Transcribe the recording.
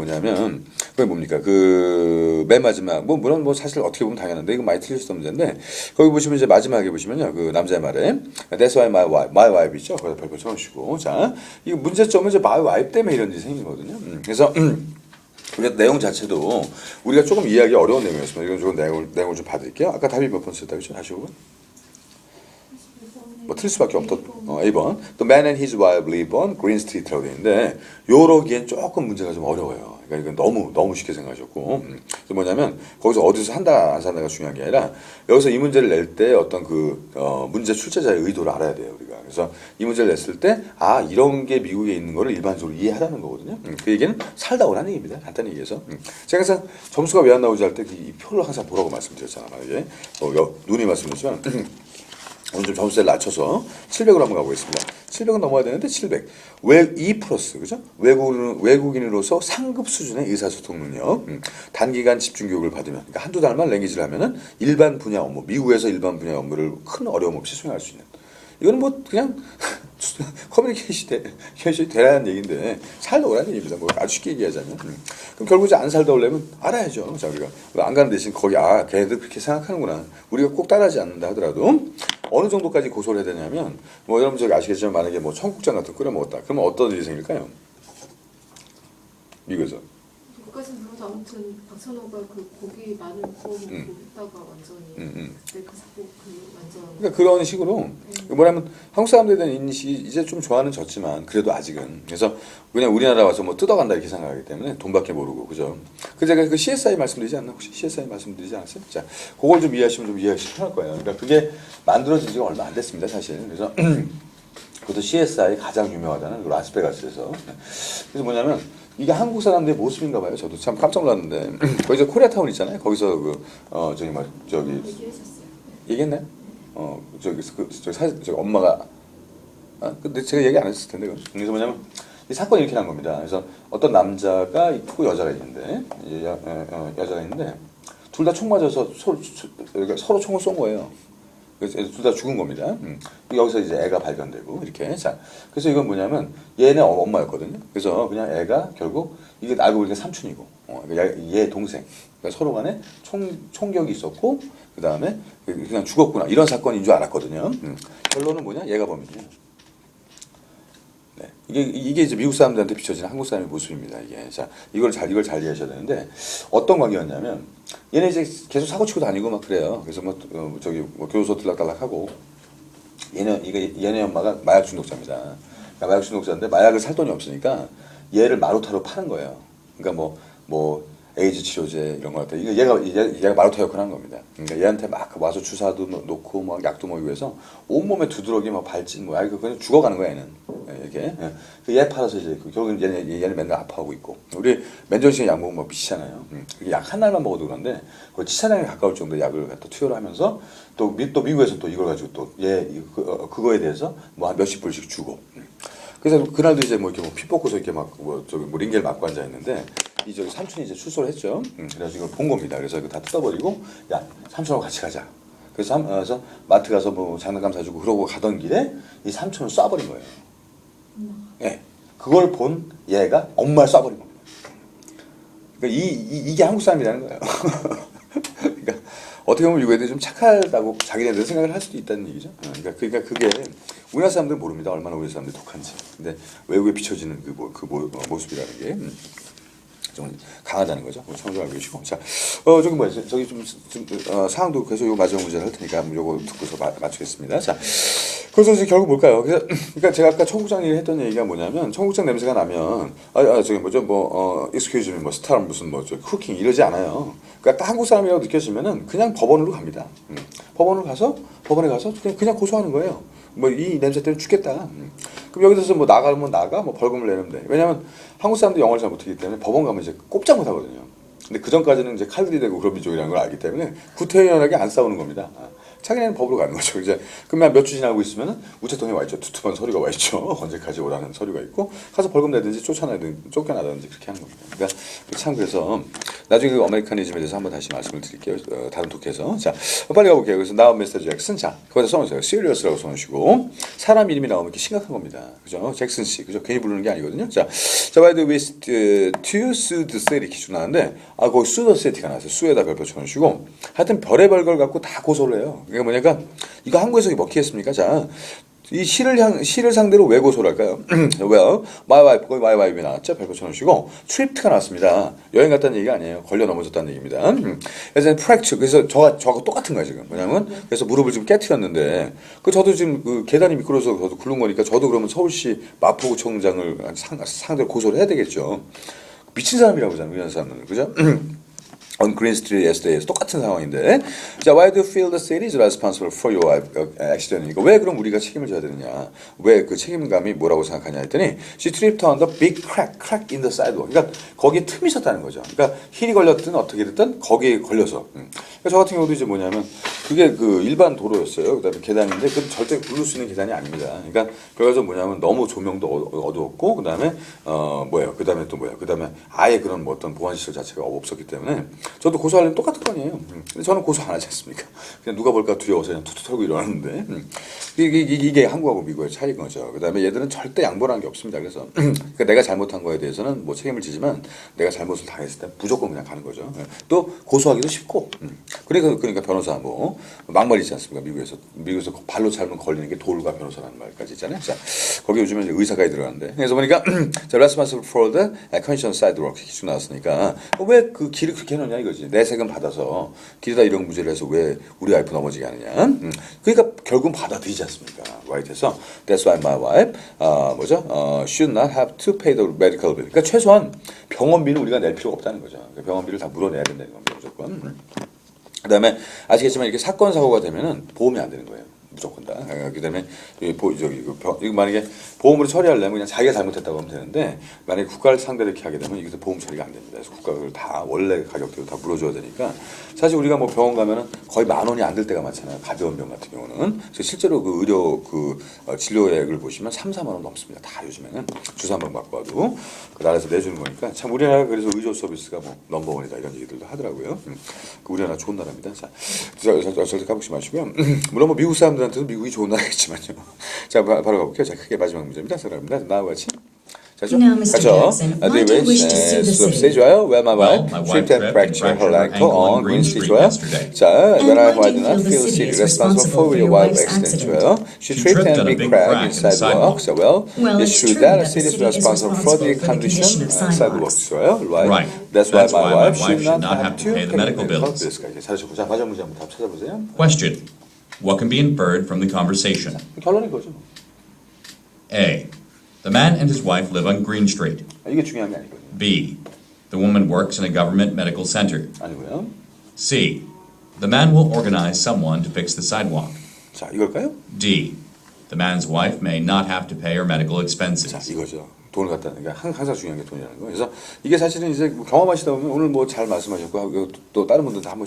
뭐냐면 그게 뭡니까? 그 맨 마지막 뭐 물론 뭐 사실 어떻게 보면 당연한데 이거 많이 틀릴 수 없는 문제인데 거기 보시면 이제 마지막에 보시면요 그 남자의 말에 That's why my wife 있죠. 거기다 별표 쳐주시고 자 이거 문제점은 이제 my wife 때문에 이런 일이 생기거든요. 그래서 우리가 내용 자체도 우리가 조금 이해하기 어려운 내용이었습니다. 이건 조금 내용을 좀 봐드릴게요. 아까 답이 몇 번 쓰였다고 했죠? 다시 보면 뭐 틀릴 수밖에 없던 A번 The man and his wife live on Green Street라고 되어 있는데 요러기엔 조금 문제가 좀 어려워요. 그러니까 이건 너무 쉽게 생각하셨고 그래서 뭐냐면 거기서 어디서 산다 안 산다가 중요한 게 아니라 여기서 이 문제를 낼 때 어떤 그 문제 출제자의 의도를 알아야 돼요 우리가. 그래서 이 문제를 냈을 때 아 이런 게 미국에 있는 거를 일반적으로 이해하라는 거거든요. 그 얘기는 살다 오라는 얘기입니다. 간단히 얘기해서 제가 항상 점수가 왜 안 나오지 할 때 이 표를 항상 보라고 말씀드렸잖아요. 만약에 눈이 말씀드렸지만 오늘 좀 점수를 낮춰서 700으로 한번 가보겠습니다. 700은 넘어야 되는데 700. E 플러스 그죠? 외국인으로서 상급 수준의 의사소통 능력, 단기간 집중 교육을 받으면, 그러니까 한두 달만 랭귀지를 하면은 일반 분야 업무, 미국에서 일반 분야 업무를 큰 어려움 없이 수행할 수 있는. 이거는 뭐 그냥 커뮤니케이션이 되라는 얘기인데 살다 오라는 얘기입니다. 뭐 아주 쉽게 얘기하자면 그럼 결국 이제 안 살다 오려면 알아야죠. 자 우리가 안 가는 대신 거기 걔네들 그렇게 생각하는구나. 우리가 꼭 따라하지 않는다 하더라도 어느 정도까지 고소를 해야 되냐면 뭐 여러분 저기 아시겠지만 만약에 뭐 청국장 같은 거 끓여 먹었다. 그러면 어떤 일이 생길까요? 미국에서. 그까지는 모르도 아무튼 박찬호가 그 고기 마늘 구워 먹고 했다가 완전히 그 사고 그 완전 그러니까 그런 식으로 뭐냐면 한국 사람들에 대한 인식이 이제 좀 좋아는 졌지만 그래도 아직은 그래서 그냥 우리나라 와서 뭐 뜯어간다 이렇게 생각하기 때문에 돈밖에 모르고 그죠? 그 제가 그 CSI 말씀드리지 않나 혹시 CSI 말씀드리지 않았어요? 자 그걸 좀 이해하시면 좀 이해하기 편할 거예요. 그러니까 그게 만들어진 지가 얼마 안 됐습니다 사실. 그래서 그것도 CSI 가장 유명하다는 그 라스베가스에서 그래서 뭐냐면 이게 한국 사람들의 모습인가 봐요. 저도 참 깜짝 놀랐는데 거기서 코리아타운 있잖아요. 거기서 저기 얘기하셨어요. 얘기했나요? 저기 엄마가 근데 제가 얘기 안 했을 텐데 그래서 뭐냐면 이 사건이 이렇게 난 겁니다. 그래서 어떤 남자가 있고 여자가 있는데 여자가 있는데 둘 다 총 맞아서 서로 총을 쏜 거예요. 둘 다 죽은 겁니다. 여기서 이제 애가 발견되고 이렇게 자 그래서 이건 뭐냐면 얘네 엄마였거든요. 그래서 그냥 애가 결국 이게 알고 보니까 삼촌이고 얘 동생 그러니까 서로 간에 총격이 있었고 그 다음에 그냥 죽었구나 이런 사건인 줄 알았거든요. 결론은 뭐냐 얘가 범인이에요. 네. 이게 이제 미국 사람들한테 비춰지는 한국 사람의 모습입니다. 이게 자 이걸 잘 이해하셔야 되는데 어떤 관계였냐면 얘네 이제 계속 사고 치고 다니고 막 그래요. 그래서 저기 교도소 들락달락하고 얘네 엄마가 마약 중독자입니다. 그러니까 마약 중독자인데 마약을 살 돈이 없으니까 얘를 마루타로 파는 거예요. 그러니까 뭐 에이즈 치료제 이런 거 같아. 이거 얘가 마루타 역할을 하는 겁니다. 그러니까 얘한테 막 와서 주사도 놓고 막 약도 먹이고 해서 온몸에 두드러기 막 발진 뭐 그냥 죽어가는 거야 얘는. 이렇게 얘 팔아서 이제 결국은 얘는 맨날 아파하고 있고 우리 맨정신에 약 먹으면 막 미치잖아요. 약 한 날만 먹어도 그런데 그 치사량에 가까울 정도의 약을 갖다 투여를 하면서 또 미국에서 또 이걸 가지고 또 그거에 대해서 뭐 한 몇십 불씩 주고. 그래서 그날도 이제 뭐 이렇게 피 뽑고서 이렇게 막 링겔 맞고 앉아 있는데 저기 삼촌이 이제 출소를 했죠. 그래서 이걸 본 겁니다. 그래서 이거 다 뜯어버리고 야 삼촌하고 같이 가자. 그래서 마트 가서 뭐 장난감 사주고 그러고 가던 길에 이 삼촌을 쏴버린 거예요. 예, 그걸 본 얘가 엄마를 쏴버린 겁니다. 그러니까 이게 한국 사람이라는 거예요. 그러니까 어떻게 보면 미국 애들이 좀 착하다고 자기네들 생각을 할 수도 있다는 얘기죠. 그러니까 그게 우리나라 사람들은 모릅니다. 얼마나 우리 사람들이 독한지. 근데 외국에 비춰지는 모습이라는 게 좀 강하다는 거죠. 참조 알고 계시고. 자, 저기 뭐야? 저기 좀 상황도 계속 요 마지막 문제를 할 테니까 요거 듣고서 맞추겠습니다. 자, 그래서 이제 결국 뭘까요? 그러니까 제가 아까 청국장 얘기를 했던 얘기가 뭐냐면 청국장 냄새가 나면 저기 excuse me, 스타र 무슨 쿠킹 이러지 않아요. 그러니까 딱 한국 사람이라고 느껴지면은 그냥 법원으로 갑니다. 법원에 가서 그냥 고소하는 거예요. 뭐 이 냄새 때문에 죽겠다. 그럼 여기서 뭐 나가면 나가 뭐 벌금을 내면 돼. 왜냐면 한국 사람들이 영어를 잘 못하기 때문에 법원 가면 이제 꼼짝 못 하거든요. 근데 그 전까지는 이제 칼들이 되고 그런 민족이라는 걸 알기 때문에 구태연하게 안 싸우는 겁니다. 자기네는 법으로 가는 거죠. 이제 그러면 몇 주 지나고 있으면은 우체통에 와 있죠. 투투한 서류가 와 있죠. 언제까지 오라는 서류가 있고 가서 벌금 내든지 쫓겨나든지 그렇게 하는 겁니다. 그러니까 참 그래서 나중에 그 아메리카니즘에 대해서 한번 다시 말씀을 드릴게요. 다른 독해에서. 자, 빨리 가볼게요. 그래서 now Mr. Jackson. 자, 거기다 써놓으세요. serious라고 써놓으시고 사람 이름이 나오면 이렇게 심각한 겁니다. 그죠? 잭슨 씨. 그죠? 괜히 부르는 게 아니거든요. 자, by the way, to sue the city 이렇게 나왔는데 거기 sue the city가 나왔어요. sue에다 별표 쳐놓으시고 하여튼 별의별 걸 갖고 다 고소를 해요. 그러니까 뭐냐니까 이거 한국에서 먹히겠습니까? 자, 이 시를 상대로 왜 고소를 할까요? Well, my wife, 거기 my wife이 나왔죠? 별표 쳐놓으시고 tripped가 나왔습니다. 여행 갔다는 얘기가 아니에요. 걸려 넘어졌다는 얘기입니다. 그래서 fracture, 그래서 저하고 똑같은 거예요 지금. 왜냐면 그래서 무릎을 좀 깨트렸는데 저도 지금 그 계단이 미끄러져서 저도 굴른 거니까 저도 그러면 서울시 마포구청장을 상대로 고소를 해야 되겠죠. 미친 사람이라고 하잖아요. 이런 사람은. 그죠? On Green Street yesterday에서 똑같은 상황인데 자, why do you feel the city is responsible for your accident이니까 왜 그럼 우리가 책임을 져야 되느냐 왜 그 책임감이 뭐라고 생각하냐 했더니 she tripped on the big crack in the sidewalk 그러니까 거기에 틈이 있었다는 거죠. 그러니까 힐이 걸렸든 어떻게 됐든 거기에 걸려서 그러니까 저 같은 경우도 이제 뭐냐면 그게 그 일반 도로였어요. 그다음에 계단인데 그 절대 부를 수 있는 계단이 아닙니다. 그러니까 그래서 뭐냐면 너무 조명도 어두웠고 그다음에 그다음에 또 그다음에 아예 그런 뭐 어떤 보안 시설 자체가 없었기 때문에 저도 고소하려면 똑같은 거 아니에요. 근데 저는 고소 안 하지 않습니까? 그냥 누가 볼까 두려워서 그냥 툭툭 털고 일어나는데 이게 한국하고 미국의 차이인 거죠. 그다음에 얘들은 절대 양보라는 게 없습니다. 그래서 그러니까 내가 잘못한 거에 대해서는 뭐 책임을 지지만 내가 잘못을 당했을 때 무조건 그냥 가는 거죠. 또 고소하기도 쉽고 그러니까 변호사 뭐 막말 있지 않습니까? 미국에서 발로 잘못 걸리는 게 돌과 변호사라는 말까지 있잖아요. 자, 거기 요즘에 이제 의사까지 들어가는데 그래서 보니까 자, responsible for the condition sidewalk 기준 나왔으니까 왜 그 길을 그렇게 해놓냐 이거지. 내 세금 받아서 길에다 이런 무죄를 해서 왜 우리 와이프 넘어지게 하느냐. 그러니까 결국은 받아들이지 않습니까? Right에서 that's why my wife should not have to pay the medical bill. 그러니까 최소한 병원비는 우리가 낼 필요가 없다는 거죠. 그러니까 병원비를 다 물어내야 된다는 겁니다. 무조건. 그다음에 아시겠지만 이렇게 사건 사고가 되면은 보험이 안 되는 거예요. 무조건 다. 그다음에 이거 만약에 보험으로 처리하려면 그냥 자기가 잘못했다고 하면 되는데 만약에 국가를 상대로 이렇게 하게 되면 이것도 보험 처리가 안 됩니다. 그래서 국가가 그걸 다 원래 가격대로 다 물어줘야 되니까 사실 우리가 뭐 병원 가면은 거의 10,000원이 안 될 때가 많잖아요. 가벼운 병 같은 경우는. 그래서 실제로 그 의료 진료액을 보시면 3-4만 원 넘습니다. 다 요즘에는 주사 한 번 맞고 와도 그 나라에서 내주는 거니까 참 우리나라가 그래서 의료 서비스가 뭐 넘버원이다 이런 얘기들도 하더라고요. 우리나라 좋은 나라입니다. 자, 절대 까먹지 마시고요. 물론 뭐 미국 사람들한테도 미국이 좋은 나라겠지만요. 자, 바로 가볼게요. 자, 크게 마지막 문제입니다. 사랑합니다. 나와 같이. Now, Mr. Jackson, why do you wish to sue the city? 좋아요. Well, my wife tripped and fractured her ankle on Green Street. 좋아요. 자, And why do you feel the city is responsible for your wife's accident? 좋아요. She tripped on a big crack in sidewalk. So, well, it's true that the city is responsible for the condition of sidewalks. 좋아요. Right. That's why my wife should not have to pay the medical bills. 잘하셨고, 자, 마지막 문제 한번 답 찾아보세요. Question. What can be inferred from the conversation? 결론이 이거죠. A. The man and his wife live on Green Street. 이게 중요한 게 아니거든요. B. The woman works in a government medical center. 아니고요. C. The man will organize someone to fix the sidewalk. 자, 이걸까요? D. The man's wife may not have to pay her medical expenses. 자, 이거죠. 돈을 갖다 내는 게 항상 중요한 게 돈이라는 거. 그래서 이게 사실은 이제 경험하시다 보면 오늘 뭐 잘 말씀하셨고 또 다른 분들도 한번